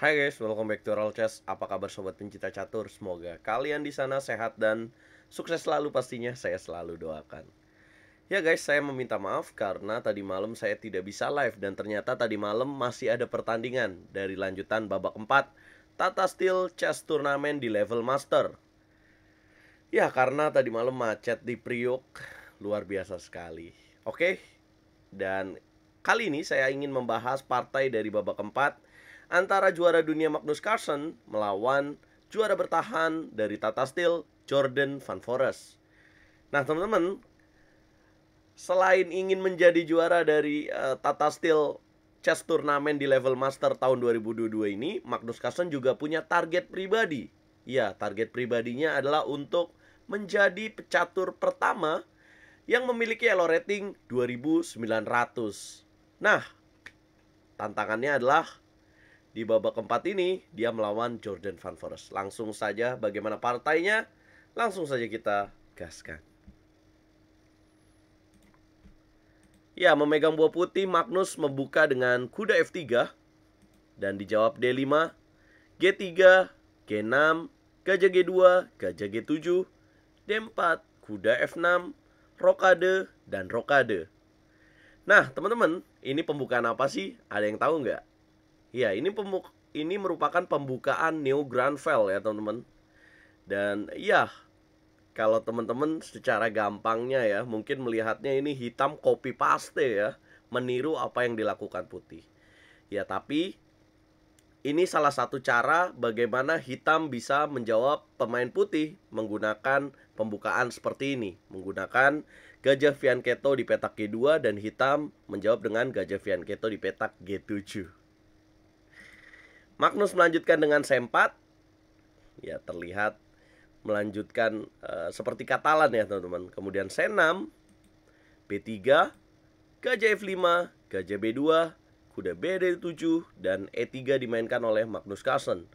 Hai guys, welcome back to Roll Chess. Apa kabar sobat pencinta catur? Semoga kalian di sana sehat dan sukses selalu pastinya. Saya selalu doakan. Ya guys, saya meminta maaf karena tadi malam saya tidak bisa live dan ternyata tadi malam masih ada pertandingan dari lanjutan babak 4 Tata Steel Chess Turnamen di level Master. Ya, karena tadi malam macet di Priok luar biasa sekali. Oke. Dan kali ini saya ingin membahas partai dari babak keempat antara juara dunia Magnus Carlsen melawan juara bertahan dari Tata Steel Jordan Van Foreest. Nah teman-teman, selain ingin menjadi juara dari Tata Steel Chess Turnamen di level Master tahun 2022 ini, Magnus Carlsen juga punya target pribadi. Ya, target pribadinya adalah untuk menjadi pecatur pertama yang memiliki elo rating 2900. Nah, tantangannya adalah di babak keempat ini dia melawan Jordan Van Foreest. Langsung saja bagaimana partainya? Langsung saja kita gaskan. Ya, memegang buah putih, Magnus membuka dengan kuda F3 dan dijawab D5, G3, G6, gajah G2, gajah G7, D4, kuda F6, rokade, dan rokade. Nah, teman-teman, ini pembukaan apa sih? Ada yang tahu nggak? Ya, ini merupakan pembukaan New Granville ya, teman-teman. Dan ya, kalau teman-teman secara gampangnya ya, mungkin melihatnya ini hitam copy paste ya, meniru apa yang dilakukan putih. Ya, tapi ini salah satu cara bagaimana hitam bisa menjawab pemain putih menggunakan pembukaan seperti ini. Menggunakan gajah Fianchetto di petak G2 dan hitam menjawab dengan gajah Fianchetto di petak G7. Magnus melanjutkan dengan C4. Ya, terlihat melanjutkan seperti Katalan ya teman-teman. Kemudian C6, B3, gajah F5, gajah B2, kuda BD7, dan E3 dimainkan oleh Magnus Carlsen.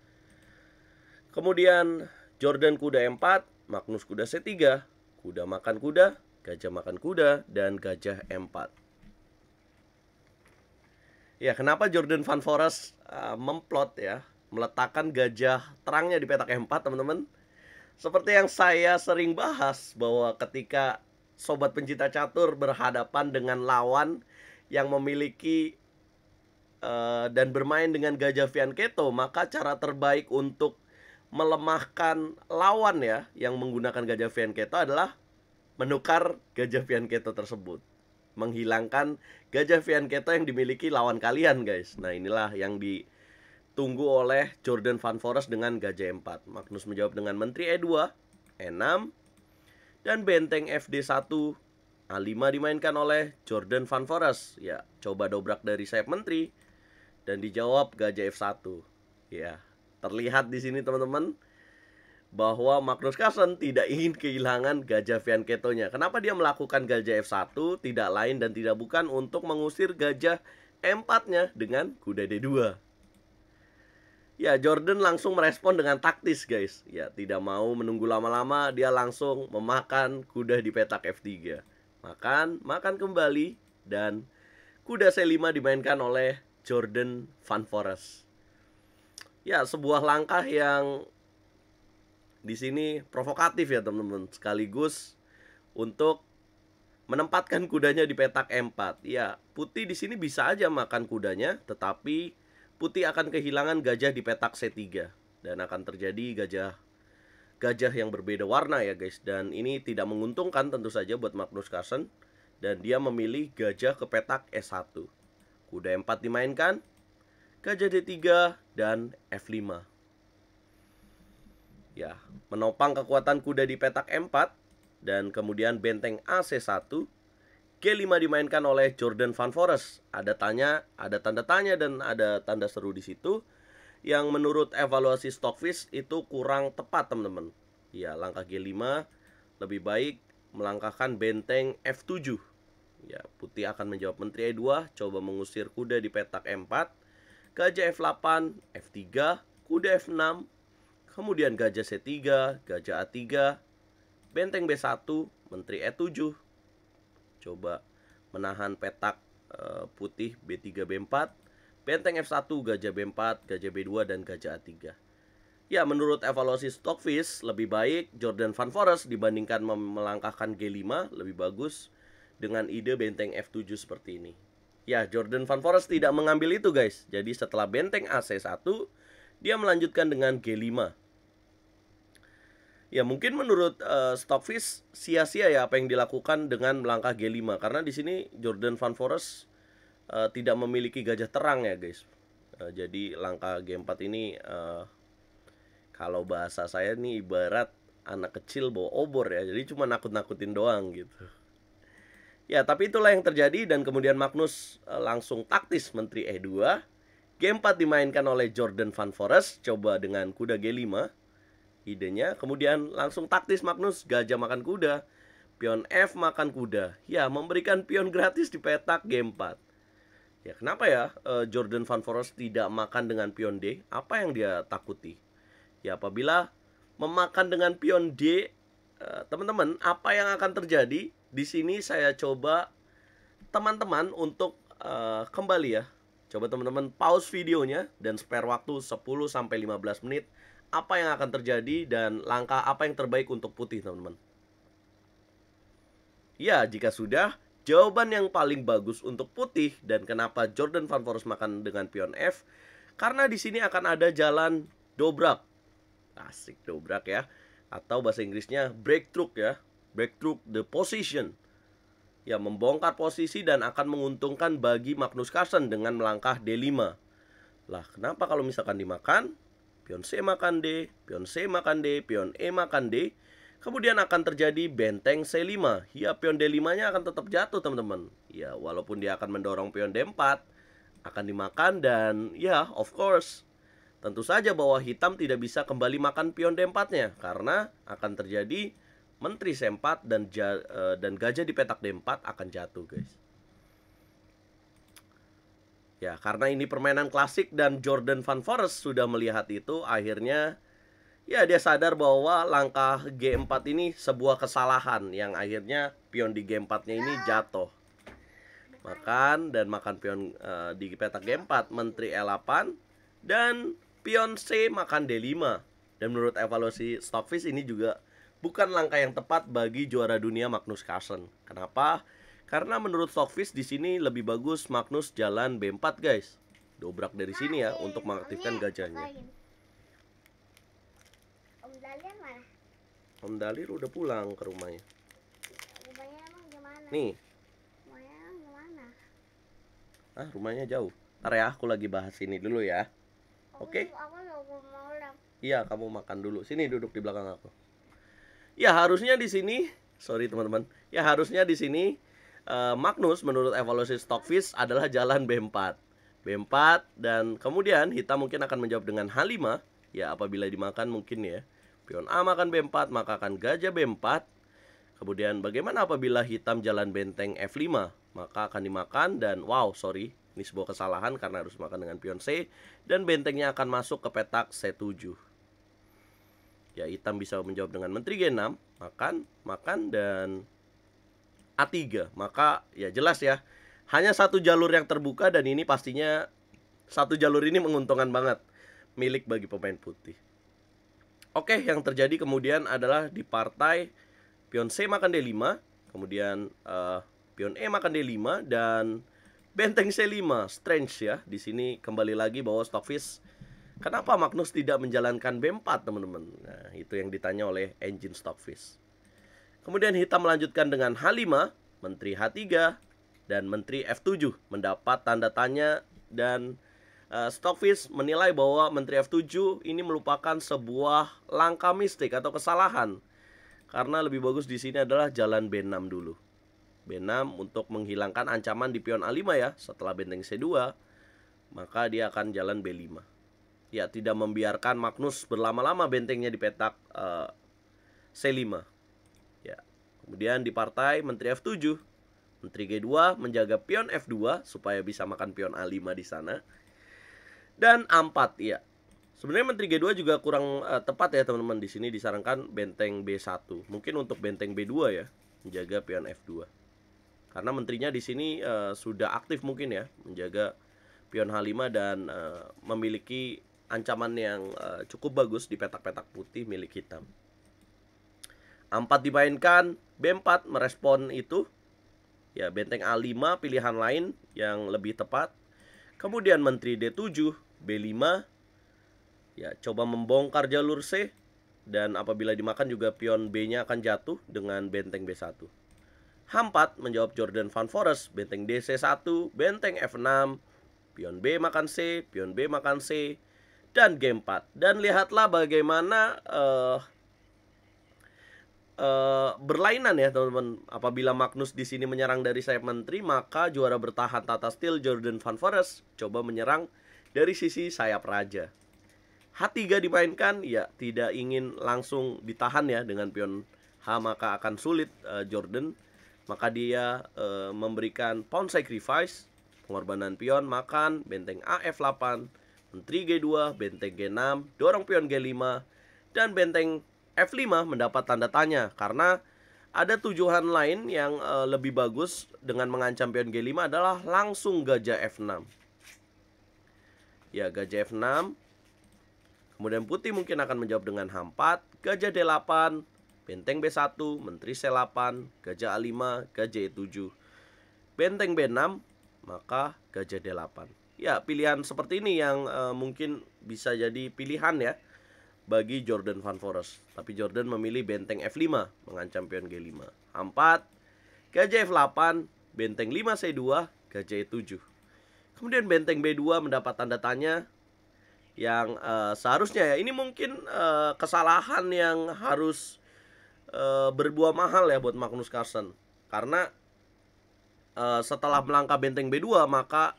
Kemudian Jordan kuda E4, Magnus kuda C3, kuda makan kuda, gajah makan kuda, dan gajah E4. Ya, kenapa Jordan Van Foreest memplot ya, meletakkan gajah terangnya di petak E4 teman-teman? Seperti yang saya sering bahas bahwa ketika sobat pencinta catur berhadapan dengan lawan yang memiliki dan bermain dengan gajah Fianchetto, maka cara terbaik untuk melemahkan lawan ya yang menggunakan gajah Fianchetto adalah menukar gajah Fianchetto tersebut, menghilangkan gajah Fianchetto yang dimiliki lawan kalian guys. Nah, inilah yang ditunggu oleh Jordan Van Foreest dengan gajah E4. Magnus menjawab dengan menteri E2, E6, dan benteng FD1, A5 dimainkan oleh Jordan Van Foreest. Ya, coba dobrak dari sayap menteri dan dijawab gajah F1. Ya, terlihat di sini teman-teman bahwa Magnus Carlsen tidak ingin kehilangan gajah Fianchetto-nya. Kenapa dia melakukan gajah F1? Tidak lain dan tidak bukan untuk mengusir gajah E4-nya dengan kuda D2. Ya, Jordan langsung merespon dengan taktis guys. Ya, tidak mau menunggu lama-lama, dia langsung memakan kuda di petak F3. Makan kembali, dan kuda C5 dimainkan oleh Jordan Van Foreest. Ya, sebuah langkah yang di sini provokatif ya teman-teman, sekaligus untuk menempatkan kudanya di petak E4. Ya, putih di sini bisa aja makan kudanya, tetapi putih akan kehilangan gajah di petak C3 dan akan terjadi gajah yang berbeda warna ya guys. Dan ini tidak menguntungkan tentu saja buat Magnus Carlsen, dan dia memilih gajah ke petak S1. Kuda E4 dimainkan, gajah D3 dan F5. Ya, menopang kekuatan kuda di petak E4 dan kemudian benteng AC1. G5 dimainkan oleh Jordan Van Foreest. Ada tanda tanya dan ada tanda seru di situ yang menurut evaluasi Stockfish itu kurang tepat teman-teman. Ya, langkah G5 lebih baik melangkahkan benteng F7. Ya, putih akan menjawab menteri E2, coba mengusir kuda di petak E4, gajah F8, F3, kuda F6, kemudian gajah C3, gajah A3, benteng B1, menteri E7. Coba menahan petak putih B3 B4, benteng F1, gajah B4, gajah B2, dan gajah A3. Ya, menurut evaluasi Stockfish, lebih baik Jordan Van Forests dibandingkan melangkahkan G5, lebih bagus dengan ide benteng F7 seperti ini. Ya, Jordan Van Forests tidak mengambil itu guys. Jadi setelah benteng AC1, dia melanjutkan dengan G5. Ya, mungkin menurut Stockfish sia-sia ya apa yang dilakukan dengan melangkah G5. Karena di sini Jordan Van Forests tidak memiliki gajah terang ya guys. Jadi langkah G4 ini kalau bahasa saya nih ibarat anak kecil bawa obor ya. Jadi cuma nakut-nakutin doang gitu. Ya, tapi itulah yang terjadi dan kemudian Magnus langsung taktis menteri E2. G4 dimainkan oleh Jordan Van Forests, coba dengan kuda G5 idenya. Kemudian langsung taktis Magnus, gajah makan kuda, pion F makan kuda. Ya, memberikan pion gratis di petak G4. Ya, kenapa ya Jordan Van Forests tidak makan dengan pion D? Apa yang dia takuti? Ya, apabila memakan dengan pion D, teman-teman, apa yang akan terjadi? Di sini saya coba teman-teman untuk kembali ya. Coba teman-teman pause videonya dan spare waktu 10-15 menit. Apa yang akan terjadi dan langkah apa yang terbaik untuk putih, teman-teman. Ya, jika sudah, jawaban yang paling bagus untuk putih dan kenapa Jordan Van Forests makan dengan pion F, karena di sini akan ada jalan dobrak. Asik, dobrak ya. Atau bahasa Inggrisnya breakthrough ya. Breakthrough the position. Ya, membongkar posisi dan akan menguntungkan bagi Magnus Carlsen dengan melangkah D5. Lah, kenapa kalau misalkan dimakan? Pion C makan D, pion C makan D, pion E makan D. Kemudian akan terjadi benteng C5. Ya, pion D5-nya akan tetap jatuh, teman-teman. Ya, walaupun dia akan mendorong pion D4, akan dimakan dan ya, of course, tentu saja bahwa hitam tidak bisa kembali makan pion D4-nya karena akan terjadi menteri C4 dan gajah di petak D4 akan jatuh, guys. Ya, karena ini permainan klasik dan Jordan Van Forests sudah melihat itu, akhirnya ya dia sadar bahwa langkah G4 ini sebuah kesalahan yang akhirnya pion di G4-nya ini jatuh. Makan pion di petak G4, menteri E8 dan pion C makan D5. Dan menurut evaluasi Stockfish ini juga bukan langkah yang tepat bagi juara dunia Magnus Carlsen. Kenapa? Karena menurut Stockfish di sini lebih bagus Magnus jalan B4 guys. Dobrak dari sini ya untuk mengaktifkan gajahnya. Om Dalir mana? Om Dalir udah pulang ke rumahnya. Rumahnya emang gimana? Nih. Rumahnya emang gimana? Rumahnya jauh. Ntar ya, aku lagi bahas ini dulu ya. Oke? Aku mau ulang. Iya, kamu makan dulu. Sini duduk di belakang aku. Ya, harusnya di sini, sorry teman-teman. Ya, harusnya di sini Magnus menurut evaluasi Stockfish adalah jalan B4. B4 dan kemudian hitam mungkin akan menjawab dengan H5. Ya, apabila dimakan mungkin ya. Pion A makan B4, maka akan gajah B4. Kemudian bagaimana apabila hitam jalan benteng F5? Maka akan dimakan dan wow, sorry, ini sebuah kesalahan karena harus makan dengan pion C. Dan bentengnya akan masuk ke petak C7. Ya, hitam bisa menjawab dengan menteri G6. Makan dan A3. Maka ya jelas ya, hanya satu jalur yang terbuka dan ini pastinya satu jalur ini menguntungkan banget milik bagi pemain putih. Oke, yang terjadi kemudian adalah di partai pion C makan D5, kemudian pion E makan D5 dan benteng C5. Strange ya. Di sini kembali lagi bahwa Stockfish, kenapa Magnus tidak menjalankan B4, teman-teman? Nah, itu yang ditanya oleh engine Stockfish. Kemudian hitam melanjutkan dengan H5, menteri H3 dan menteri F7 mendapat tanda tanya dan Stockfish menilai bahwa menteri F7 ini merupakan sebuah langkah mistik atau kesalahan. Karena lebih bagus di sini adalah jalan B6 dulu. B6 untuk menghilangkan ancaman di pion A5 ya. Setelah benteng C2, maka dia akan jalan B5. Ya, tidak membiarkan Magnus berlama-lama bentengnya di petak C5. Ya. Kemudian di partai menteri F7, menteri G2 menjaga pion F2 supaya bisa makan pion A5 di sana. Dan A4 ya. Sebenarnya menteri G2 juga kurang tepat ya teman-teman. Di sini disarankan benteng B1. Mungkin untuk benteng B2 ya, menjaga pion F2. Karena menterinya di sini sudah aktif mungkin ya, menjaga pion H5 dan memiliki ancaman yang cukup bagus di petak-petak putih milik hitam. A4 dimainkan, B4 merespon itu. Ya, benteng A5 pilihan lain yang lebih tepat. Kemudian menteri D7, B5. Ya, coba membongkar jalur C. Dan apabila dimakan juga pion B-nya akan jatuh dengan benteng B1. H4 menjawab Jordan Van Forest, benteng DC1, benteng F6, pion B makan C, pion B makan C, dan G4. Dan lihatlah bagaimana berlainan ya teman-teman. Apabila Magnus di sini menyerang dari sayap menteri, maka juara bertahan tata steel Jordan Van Forest coba menyerang dari sisi sayap raja. H3 dimainkan, ya tidak ingin langsung ditahan ya dengan pion H, maka akan sulit Jordan. Maka dia memberikan pawn sacrifice, pengorbanan pion, makan benteng AF8, menteri G2, benteng G6, dorong pion G5, dan benteng F5 mendapat tanda tanya karena ada tujuan lain yang lebih bagus dengan mengancam pion G5 adalah langsung gajah F6. Ya, gajah F6. Kemudian putih mungkin akan menjawab dengan H4, gajah D8, benteng B1, menteri C8, gajah A5, gajah E7, benteng B6, maka gajah D8. Ya, pilihan seperti ini yang mungkin bisa jadi pilihan ya bagi Jordan Van Forest. Tapi Jordan memilih benteng F5 mengancam pion G5. H4, gajah F8, benteng 5C2, gajah E7. Kemudian benteng B2 mendapat tanda tanya yang seharusnya ya ini mungkin kesalahan yang harus berbuah mahal ya buat Magnus Carlsen. Karena setelah melangkah benteng B2 maka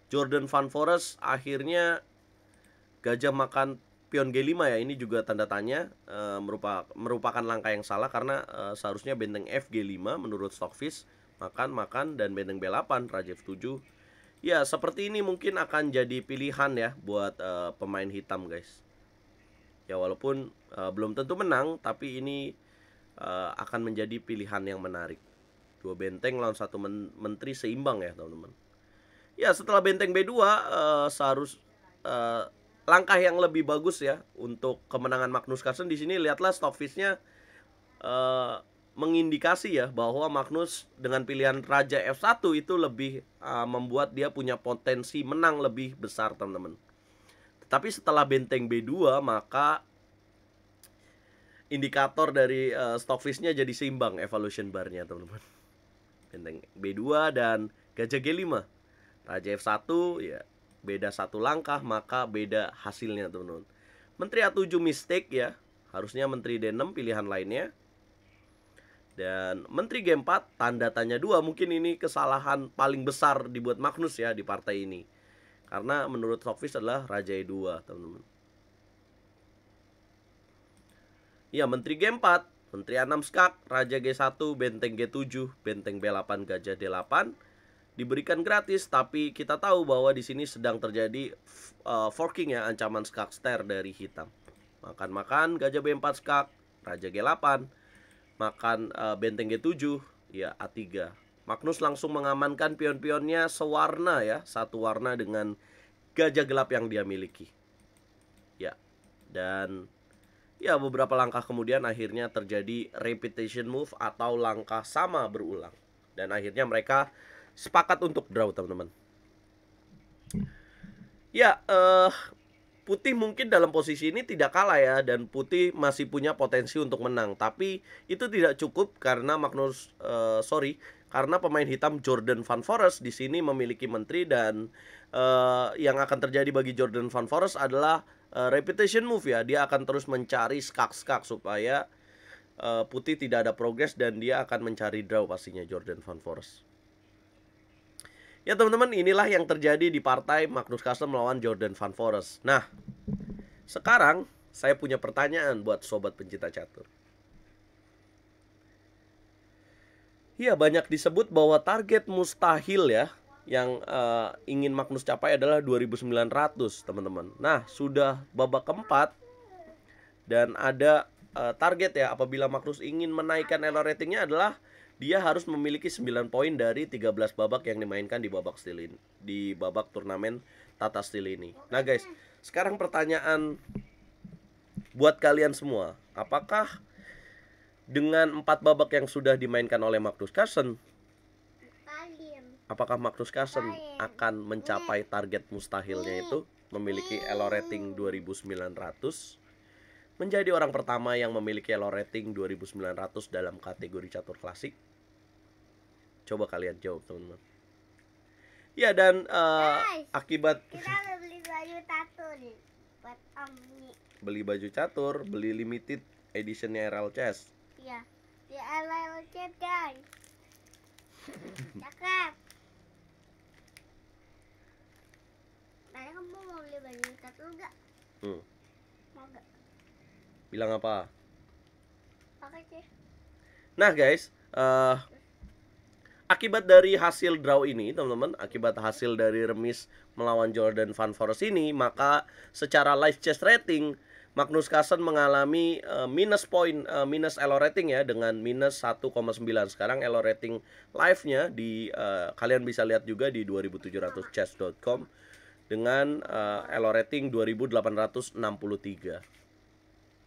Jordan Van Forest akhirnya gajah makan pion G5 ya. Ini juga tanda tanya, merupakan langkah yang salah karena seharusnya benteng FG5 menurut Stockfish makan dan benteng B8 raja F7. Ya, seperti ini mungkin akan jadi pilihan ya buat pemain hitam, guys. Ya, walaupun belum tentu menang, tapi ini akan menjadi pilihan yang menarik. Dua benteng lawan satu menteri seimbang ya, teman-teman. Ya, setelah benteng B2 langkah yang lebih bagus ya untuk kemenangan Magnus Carlsen. Di sini lihatlah Stockfish-nya mengindikasi ya bahwa Magnus dengan pilihan raja F1 itu lebih membuat dia punya potensi menang lebih besar, teman-teman. Tetapi setelah benteng B2 maka indikator dari Stockfish-nya jadi seimbang evolution bar-nya, teman-teman. Benteng B2 dan gajah G5. Raja F1 ya beda satu langkah maka beda hasilnya, teman-teman. Menteri A7 mistake ya. Harusnya menteri D6 pilihan lainnya. Dan menteri G4 tanda tanya 2. Mungkin ini kesalahan paling besar dibuat Magnus ya di partai ini. Karena menurut Stockfish adalah raja E2, teman-teman. Ya, menteri G4, menteri A6 skak, raja G1, benteng G7, benteng B8, gajah D8 diberikan gratis, tapi kita tahu bahwa di sini sedang terjadi forking ya, ancaman skak ster dari hitam. Makan gajah B4 skak, raja G8, makan benteng G7, ya A3. Magnus langsung mengamankan pion-pionnya sewarna ya, satu warna dengan gajah gelap yang dia miliki. Ya, dan ya beberapa langkah kemudian akhirnya terjadi repetition move atau langkah sama berulang. Dan akhirnya mereka sepakat untuk draw, teman-teman. Ya, putih mungkin dalam posisi ini tidak kalah ya, dan putih masih punya potensi untuk menang. Tapi itu tidak cukup karena karena pemain hitam Jordan Van Forest di sini memiliki menteri, dan yang akan terjadi bagi Jordan Van Forest adalah repetition move ya. Dia akan terus mencari skak-skak supaya putih tidak ada progres, dan dia akan mencari draw pastinya Jordan Van Forest. Ya teman-teman, inilah yang terjadi di partai Magnus Carlsen melawan Jordan Van Forest. Nah, sekarang saya punya pertanyaan buat sobat pencinta catur. Ya, banyak disebut bahwa target mustahil ya yang ingin Magnus capai adalah 2.900, teman-teman. Nah, sudah babak keempat dan ada target ya apabila Magnus ingin menaikkan elo ratingnya adalah dia harus memiliki 9 poin dari 13 babak yang dimainkan di babak turnamen Tata Steel ini. Nah guys, sekarang pertanyaan buat kalian semua, apakah dengan 4 babak yang sudah dimainkan oleh Magnus Carlsen, apakah Magnus Carlsen akan mencapai target mustahilnya itu memiliki Elo rating 2900, menjadi orang pertama yang memiliki Elo rating 2900 dalam kategori catur klasik? Coba kalian jawab teman-teman. Ya, dan akibat Kita udah beli baju catur buat Om nih. beli baju catur, beli limited editionnya RL Chess. Iya, di LLC guys. Cakep. Tadi kamu mau beli baju catur nggak? Mau nggak? Bilang apa? Pakai sih. Nah guys, akibat dari hasil draw ini teman-teman, akibat hasil dari remis melawan Jordan Van Foreest ini, maka secara live chess rating Magnus Carlsen mengalami minus elo rating ya, dengan minus 1,9. Sekarang elo rating live-nya di kalian bisa lihat juga di 2700chess.com dengan elo rating 2863.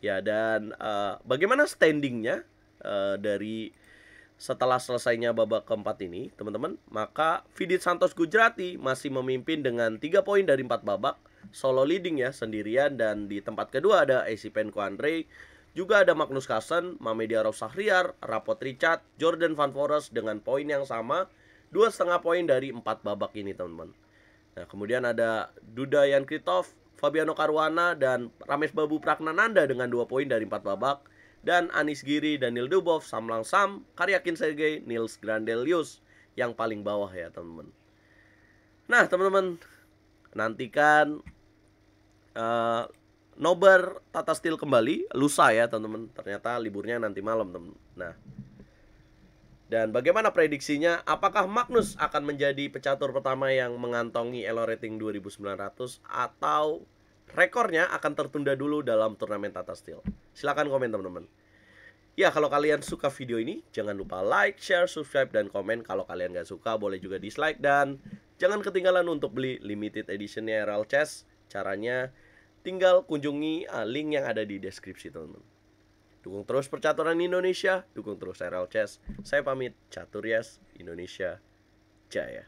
Ya, dan bagaimana standingnya dari setelah selesainya babak keempat ini teman-teman, maka Vidit Santos Gujrati masih memimpin dengan 3 poin dari 4 babak, solo leading ya, sendirian. Dan di tempat kedua ada AC Penko Andre, juga ada Magnus Carlsen, Mamediarov Shahriar, Rapot Richard, Jordan Van Foreest dengan poin yang sama, 2,5 poin dari 4 babak ini teman-teman. Nah, kemudian ada Duda Yankritov, Fabiano Caruana, dan Ramesh Babu Pragnananda dengan 2 poin dari 4 babak. Dan Anis Giri, Daniel Dubov, Samlang Sam, Karyakin Sergei, Nils Grandelius yang paling bawah ya teman-teman. Nah teman-teman, nantikan nobar Tata Steel kembali lusa ya teman-teman. Ternyata liburnya nanti malam teman-teman. Nah, dan bagaimana prediksinya? Apakah Magnus akan menjadi pecatur pertama yang mengantongi elo rating 2900 atau rekornya akan tertunda dulu dalam turnamen Tata Steel? Silahkan komen teman-teman. Ya, kalau kalian suka video ini, jangan lupa like, share, subscribe, dan komen. Kalau kalian gak suka, boleh juga dislike. Dan jangan ketinggalan untuk beli limited editionnya RL Chess. Caranya tinggal kunjungi link yang ada di deskripsi teman-teman. Dukung terus percaturan Indonesia, dukung terus RL Chess. Saya pamit, Catur Yes, Indonesia Jaya.